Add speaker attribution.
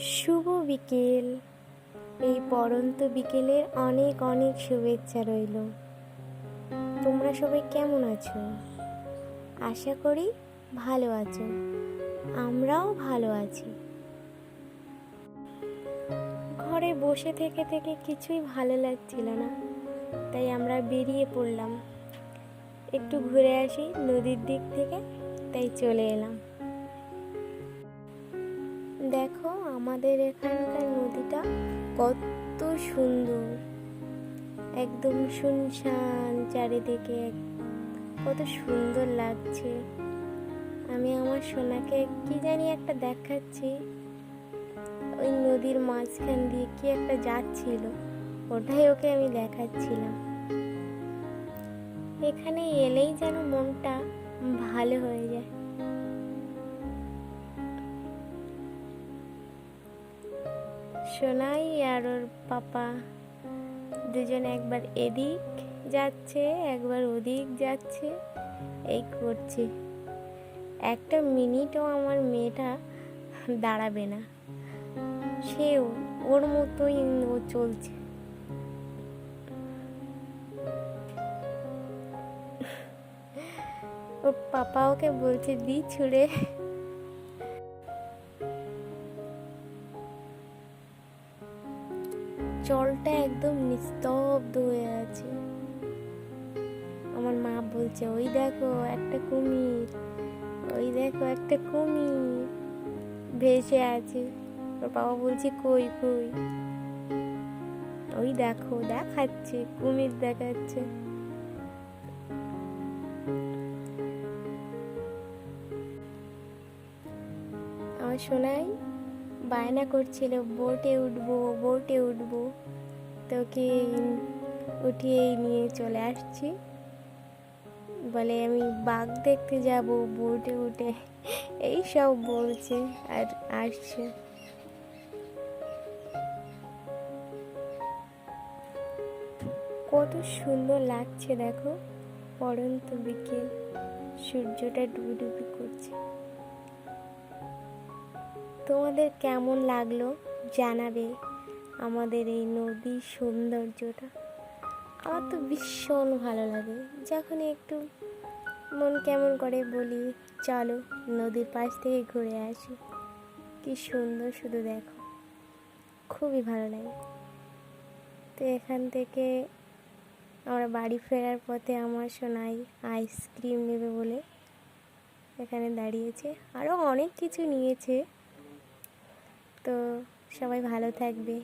Speaker 1: শুভ বিকেল। এই পড়ন্ত বিকেলের অনেক অনেক শুভেচ্ছা রইল। তোমরা সবাই কেমন আছো? আশা করি ভালো আছো। আমরাও ভালো আছি। ঘরে বসে থেকে থেকে কিছুই ভালো লাগছিল না, তাই আমরা বেরিয়ে পড়লাম। একটু ঘুরে আসি নদীর দিক থেকে, তাই চলে এলাম। দেখো আমাদের এখানকার নদীটা কত সুন্দর, একদম শুনশান চারিদিকে, কত সুন্দর লাগছে। আমি আমার সোনাকে কি জানি একটা দেখাচ্ছি, ওই নদীর মাঝখান দিয়ে কি একটা যাচ্ছিল, ওটাই ওকে আমি দেখাচ্ছিলাম। এখানে এলেই যেন মনটা ভালো হয়ে যায়। সোনাই আর ওর পাপা দুজন একবার এদিক যাচ্ছে, একবার ওদিক যাচ্ছে, এই করছে। একটা মিনিটও আমার মেয়েটা দাঁড়াবে না, সে ওর মতোই ও চলছে। ওর পাপা ওকে বলছে দি ছুঁড়ে। জলটা একদম নিস্তব্ধ হয়ে আছে। আমার মা বলছে ওই দেখো একটা কুমির, ওই দেখো একটা কুমির ভেসে আছে। ওর বাবা বলছে কই কই, ওই দেখো দেখাচ্ছে, কুমির দেখাচ্ছে। আমার সোনাই বায়না করছিল বোটে উঠবো বোটে উঠবো, তোকে উঠিয়ে নিয়ে চলে আসছি। বলে আমি বাঘ দেখতে যাব বোটে উঠে, এই সব বলছে আর আসছে। কত সুন্দর লাগছে দেখো, পড়ন্ত বিকেল, সূর্যটা ডুবি করছে। তোমাদের কেমন লাগলো জানাবে আমাদের এই নদীর সৌন্দর্যটা। আমার তো ভীষণ ভালো লাগে, যখন একটু মন কেমন করে বলি চলো নদীর পাশ থেকে ঘুরে আসি। কি সুন্দর শুধু দেখো, খুবই ভালো লাগে। তো এখান থেকে আমরা বাড়ি ফেরার পথে আমার সোনাই আইসক্রিম নেবে বলে এখানে দাঁড়িয়েছে, আরও অনেক কিছু নিয়েছে। তো সবাই ভালো থাকবে।